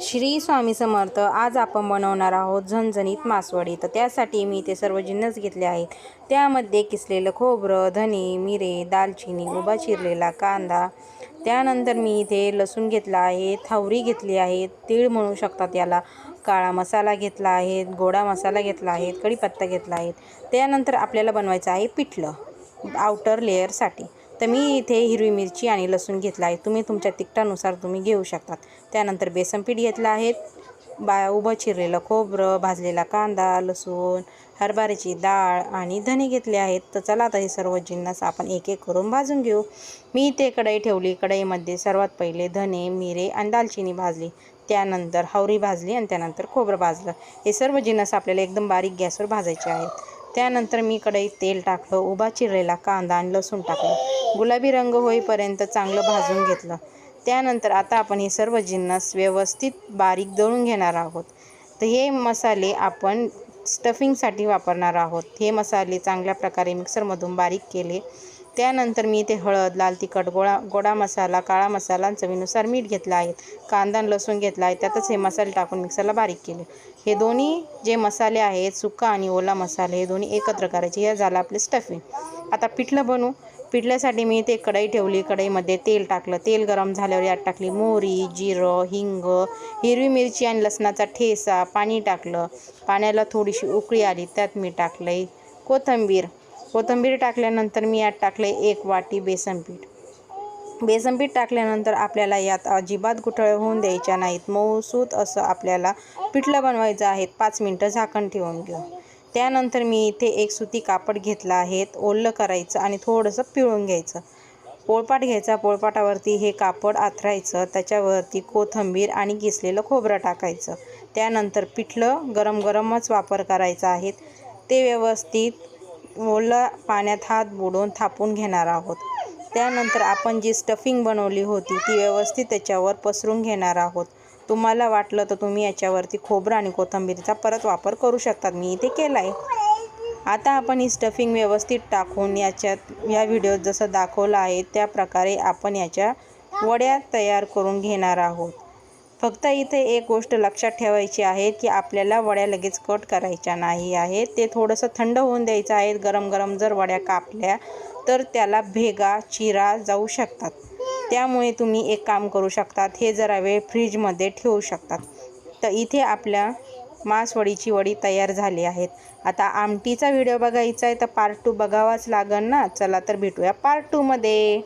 श्री स्वामी समर्थ. आज आपण बनवणार आहोत झणझणीत मासवडी. तर त्यासाठी मी ते सर्व जिन्नस घेतले आहेत. त्यामध्ये किसलेलं खोबरं, धने, मिरे, दालचिनी, उभा चिरलेला कांदा, त्यानंतर मी इथे लसूण घेतला आहे, हावरी घेतली आहे, तीळ म्हणू शकतात याला, काळा मसाला घेतला आहे, गोडा मसाला घेतला आहे, कढीपत्ता घेतला आहे. त्यानंतर आपल्याला बनवायचं आहे पिठलं आउटर लेअरसाठी. तर मी इथे हिरवी मिरची आणि लसूण घेतला आहे. तुम्ही तुमच्या तिखटानुसार तुम्ही घेऊ शकतात. त्यानंतर बेसन पीठ घेतलं आहे, उभं चिरलेलं खोबरं, भाजलेला कांदा, लसूण, हरभऱ्याची डाळ आणि धने घेतले आहेत. तर चला आता हे सर्व जिन्नस आपण एक एक करून भाजून घेऊ. मी इथे कढई ठेवली. कढईमध्ये सर्वात पहिले धने, मिरे आणि दालचिनी भाजली. त्यानंतर हावरी भाजली आणि त्यानंतर खोबरं भाजलं. हे सर्व जिन्नस आपल्याला एकदम बारीक गॅसवर भाजायचे आहेत. त्यानंतर मी कढईत तेल टाकलं, उभा चिरलेला कांदा आणि लसूण टाकलं. गुलाबी रंग होईपर्यंत चांगलं भाजून घेतलं. त्यानंतर आता आपण हे सर्व जिन्नस व्यवस्थित बारीक दळून घेणार आहोत. तर हे मसाले आपण स्टफिंगसाठी वापरणार आहोत. हे मसाले चांगल्या प्रकारे मिक्सरमधून बारीक केले. त्यानंतर मी इथे हळद, लाल तिखट, गोडा मसाला, काळा मसाला, चवीनुसार मीठ घेतलं आहे, कांदा आणि लसूण घेतला आहे. त्यातच हे मसाले टाकून मिक्सरला बारीक केले. हे दोन्ही जे मसाले आहेत, सुका आणि ओला मसाले, हे दोन्ही एकत्र करायचे. हे झालं आपले स्टफिंग. आता पिठलं बनवू. पिठल्यासाठी मी इथे कढई ठेवली. कढईमध्ये तेल टाकलं. तेल गरम झाल्यावर यात टाकली मोहरी, जिरं, हिंग, हिरवी मिरची आणि लसणाचा ठेचा, पाणी टाकलं. पाण्याला थोडीशी उकळी आली. त्यात मी टाकलं कोथिंबीर टाकल्यानंतर मी यात टाकले 1 वाटी बेसनपीठ. बेसनपीठ टाकल्यानंतर आपल्याला यात अजिबात गुठळ्या होऊन द्यायच्या नाहीत. मऊसूत असं आपल्याला पिठलं बनवायचं आहे. 5 मिनटं झाकण ठेवून घेऊ. त्यानंतर मी इथे एक सुती कापड घेतलं आहे. ओलं करायचं आणि थोडंसं पिळून घ्यायचं. पोळपाट घ्यायचा. पोळपाटावरती हे कापड आथरायचं. त्याच्यावरती कोथिंबीर आणि किसलेलं खोबरं टाकायचं. त्यानंतर पिठलं गरमच वापर करायचा आहे. ते व्यवस्थित ओल्या पाण्यात हात बुडवून थापून घेणार आहोत. त्यानंतर आपण जी स्टफिंग बनवली होती ती व्यवस्थित त्याच्यावर पसरून घेणार आहोत. तुम्हाला वाटलं तर तुम्ही याच्यावरती खोबरं आणि कोथिंबीरचा परत वापर करू शकतात. मी इथे केला आहे. आता आपण ही स्टफिंग व्यवस्थित टाकून या व्हिडिओत जसं दाखवलं आहे त्या प्रकारे आपण याच्या वड्या तयार करून घेणार आहोत. फक्त इथे एक गोष्ट लक्षात ठेवायची आहे की आपल्याला वड्या लगेच कट करायच्या नाही आहेत. ते थोडंसं थंड होऊन द्यायचं आहे. गरम जर वड्या कापल्या तर त्याला भेगा, चिरा जाऊ शकतात. त्यामुळे तुम्ही एक काम करू शकतात, हे जरा वेळ फ्रीजमध्ये ठेवू शकतात. तर इथे आपल्या मासवडीची वडी तयार झाली आहेत. आता आमटीचा व्हिडिओ बघायचा आहे तर पार्ट 2 बघावाच लागेल ना. चला तर भेटूया पार्ट 2 मध्ये.